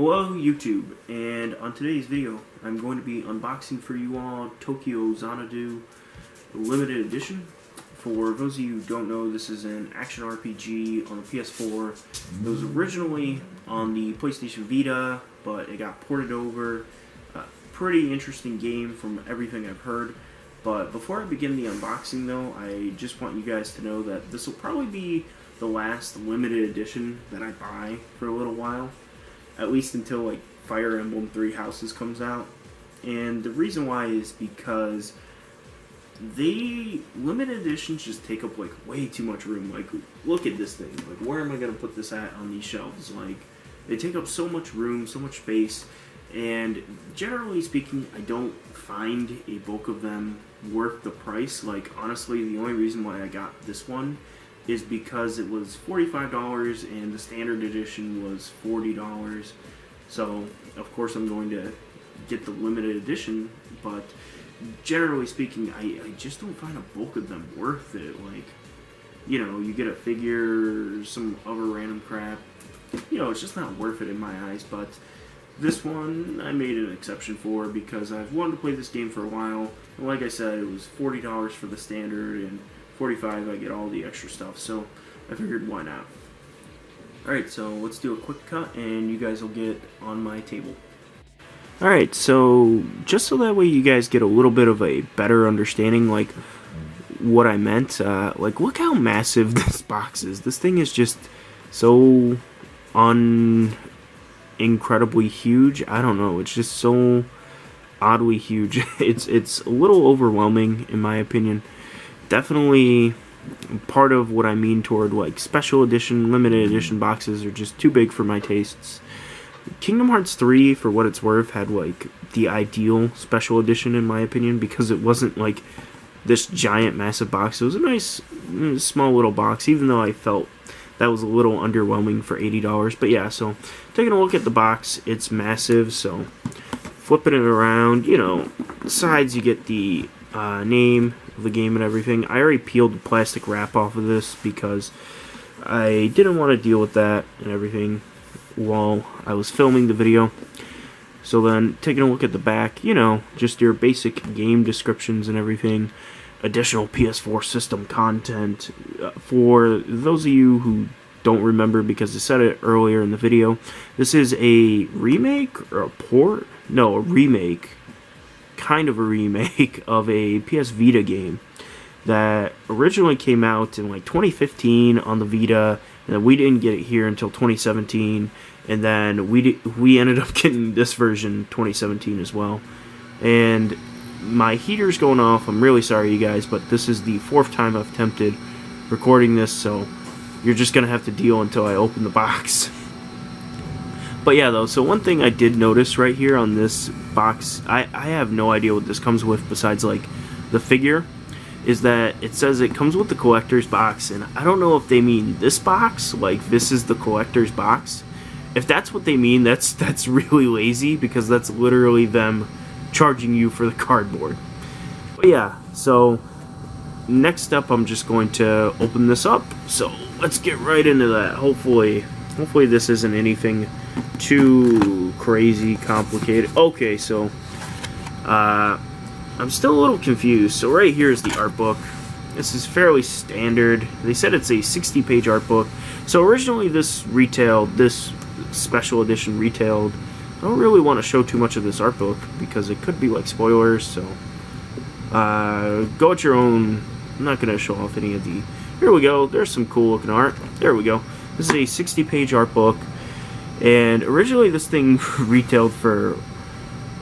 Hello YouTube, and on today's video I'm going to be unboxing for you all Tokyo Xanadu Limited Edition. For those of you who don't know, this is an action RPG on the PS4. It was originally on the PlayStation Vita, but it got ported over. Pretty interesting game from everything I've heard. But before I begin the unboxing though, I just want you guys to know that this will probably be the last limited edition that I buy for a little while. At least until like Fire Emblem Three Houses comes out. And the reason why is because limited editions just take up like way too much room. Like, look at this thing. Like, where am I gonna put this at on these shelves? Like, they take up so much room, so much space, and generally speaking, I don't find a bulk of them worth the price. Like, honestly, the only reason why I got this one is because it was $45 and the standard edition was $40. So, of course, I'm going to get the limited edition, but generally speaking, I just don't find a bulk of them worth it. Like, you know, you get a figure, some other random crap, you know, it's just not worth it in my eyes. But this one I made an exception for because I've wanted to play this game for a while. And like I said, it was $40 for the standard and $45 I get all the extra stuff, so I figured why not. Alright, so let's do a quick cut and you guys will get on my table. Alright, so just so that way you guys get a little bit of a better understanding, like, what I meant, like, look how massive this box is. This thing is just so incredibly huge. I don't know, it's just so oddly huge. It's a little overwhelming in my opinion. Definitely part of what I mean toward like special edition, limited edition boxes are just too big for my tastes. Kingdom Hearts 3, for what it's worth, had like the ideal special edition in my opinion because it wasn't like this giant massive box. It was a nice small little box, even though I felt that was a little underwhelming for $80. But yeah, so taking a look at the box, it's massive. So flipping it around, you know, sides you get the name of the game and everything. I already peeled the plastic wrap off of this because I didn't want to deal with that and everything while I was filming the video. So then taking a look at the back, you know, just your basic game descriptions and everything. Additional PS4 system content. For those of you who don't remember, because I said it earlier in the video, this is a remake or a port? No, a remake. Kind of a remake of a PS Vita game that originally came out in like 2015 on the Vita, and then we didn't get it here until 2017, and then we ended up getting this version 2017 as well. And my heater's going off. I'm really sorry, you guys, but this is the 4th time I've attempted recording this, so you're just gonna have to deal until I open the box. But yeah, though, so one thing I did notice right here on this box, I have no idea what this comes with besides, like, the figure, is that it says it comes with the collector's box, and I don't know if they mean this box, like, this is the collector's box. If that's what they mean, that's really lazy, because that's literally them charging you for the cardboard. But yeah, so next up, I'm just going to open this up, so let's get right into that. Hopefully this isn't anything too crazy complicated. Okay, so I'm still a little confused. So right here is the art book. This is fairly standard. They said it's a 60-page art book. So originally this special edition retailed. I don't really want to show too much of this art book because it could be like spoilers, so go at your own. I'm not going to show off any of the... Here we go. There's some cool looking art. There we go. This is a 60-page art book. And originally this thing retailed for,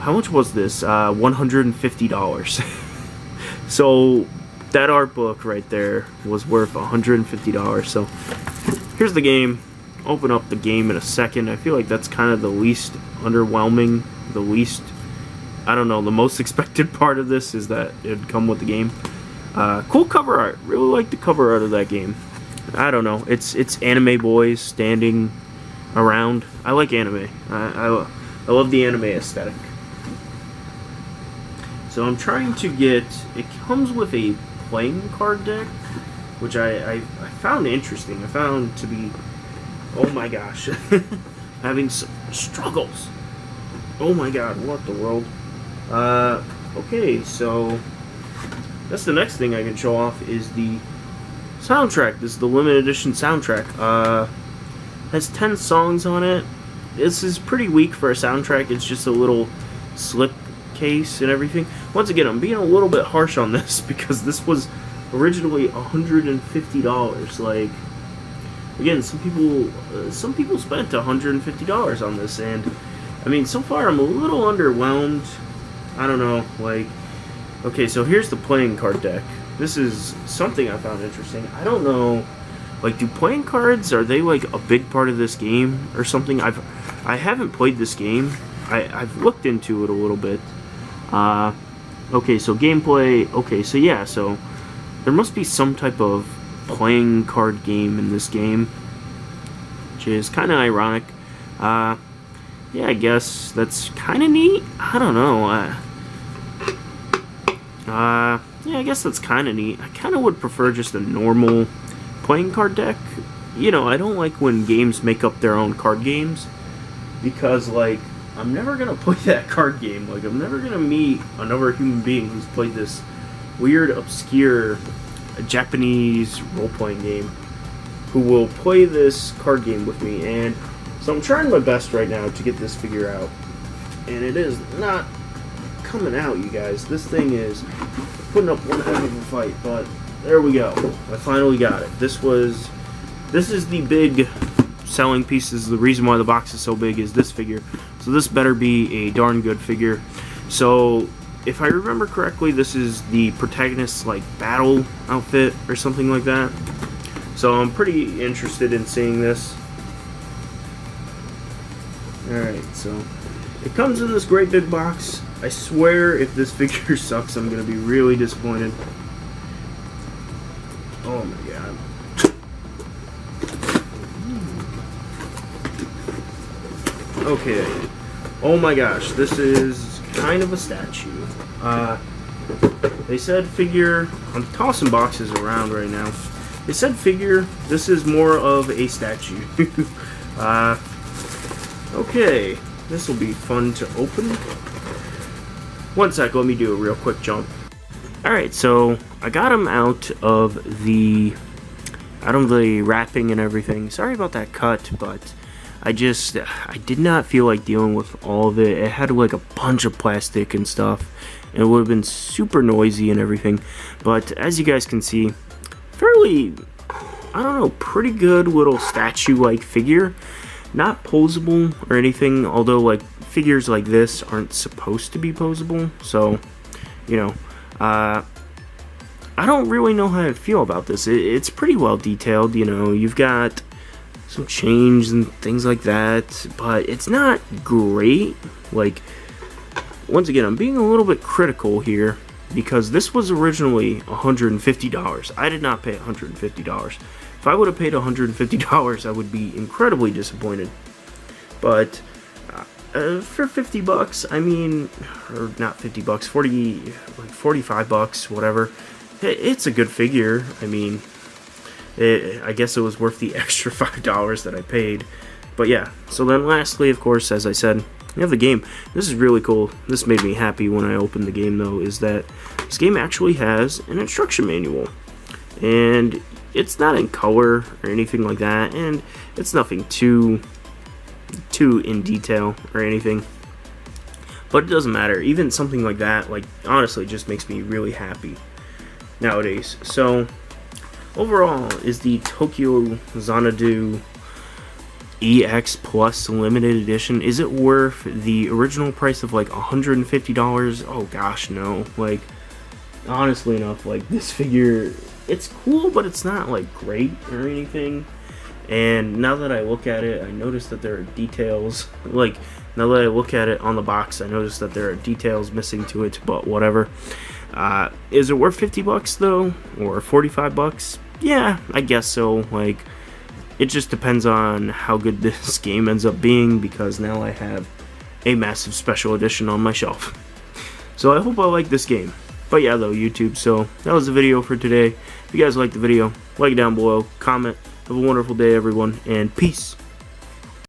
how much was this? $150. So that art book right there was worth $150. So here's the game. Open up the game in a second. I feel like that's kind of the least underwhelming, the least, I don't know, the most expected part of this is that it'd come with the game. Cool cover art. Really like the cover art of that game. I don't know. It's anime boys standing around. I like anime. I love the anime aesthetic. So I'm trying to get... It comes with a playing card deck, which I found interesting. I found to be... Oh my gosh. having some struggles. Oh my god, what the world? Okay, so that's the next thing I can show off is the soundtrack. This is the limited edition soundtrack. Has 10 songs on it. This is pretty weak for a soundtrack. It's just a little slip case and everything. Once again, I'm being a little bit harsh on this because this was originally $150. Like, again, some people spent $150 on this, and I mean, so far I'm a little underwhelmed. I don't know, like, okay, so here's the playing card deck. This is something I found interesting. I don't know, like, do playing cards, are they like a big part of this game or something? I haven't played this game. I've looked into it a little bit. Okay, so gameplay. Okay, so yeah, so there must be some type of playing card game in this game, which is kind of ironic. Yeah, I guess that's kind of neat. I don't know. Yeah, I guess that's kind of neat. I kind of would prefer just a normal playing card deck. You know, I don't like when games make up their own card games, because, like, I'm never gonna play that card game. Like, I'm never gonna meet another human being who's played this weird, obscure Japanese role-playing game who will play this card game with me. And so I'm trying my best right now to get this figure out, and it is not coming out, you guys. This thing is putting up one heck of a fight, but there we go. I finally got it. This is the big selling piece. This is the reason why the box is so big, is this figure. So this better be a darn good figure. So if I remember correctly, this is the protagonist's like battle outfit or something like that. So I'm pretty interested in seeing this. Alright, so it comes in this great big box. I swear if this figure sucks, I'm going to be really disappointed. Oh my god. Okay. Oh my gosh, this is kind of a statue. They said figure. I'm tossing boxes around right now. They said figure. This is more of a statue. Okay. This will be fun to open. One sec, let me do a real quick jump. Alright, so I got him out of the wrapping and everything. Sorry about that cut, but I did not feel like dealing with all of it. It had like a bunch of plastic and stuff, and it would have been super noisy and everything. But as you guys can see, fairly, I don't know, pretty good little statue-like figure. Not posable or anything, although like figures like this aren't supposed to be posable. So, you know, I don't really know how I feel about this. It's pretty well detailed, you know. You've got some chains and things like that, but it's not great. Like, once again, I'm being a little bit critical here because this was originally $150. I did not pay $150. If I would have paid $150, I would be incredibly disappointed. But for 50 bucks, I mean, or not 50 bucks, 45 bucks, whatever. It's a good figure. I mean, I guess it was worth the extra $5 that I paid. But yeah, so then lastly, of course, as I said, we have the game. This is really cool. This made me happy when I opened the game, though, is that this game actually has an instruction manual. And it's not in color or anything like that, and it's nothing too in detail or anything. But it doesn't matter. Even something like that, like, honestly, just makes me really happy nowadays. So overall, is the Tokyo Xanadu EX Plus limited edition, is it worth the original price of like $150? Oh gosh, no. Like, honestly enough, like, this figure, it's cool, but it's not like great or anything. And now that I look at it, I notice that there are details. Like, now that I look at it on the box, I notice that there are details missing to it, but whatever. Is it worth 50 bucks though? Or 45 bucks? Yeah, I guess so. Like, it just depends on how good this game ends up being, because now I have a massive special edition on my shelf. So I hope I like this game. But yeah, though, YouTube, so that was the video for today. If you guys liked the video, like it down below, comment. Have a wonderful day, everyone, and peace.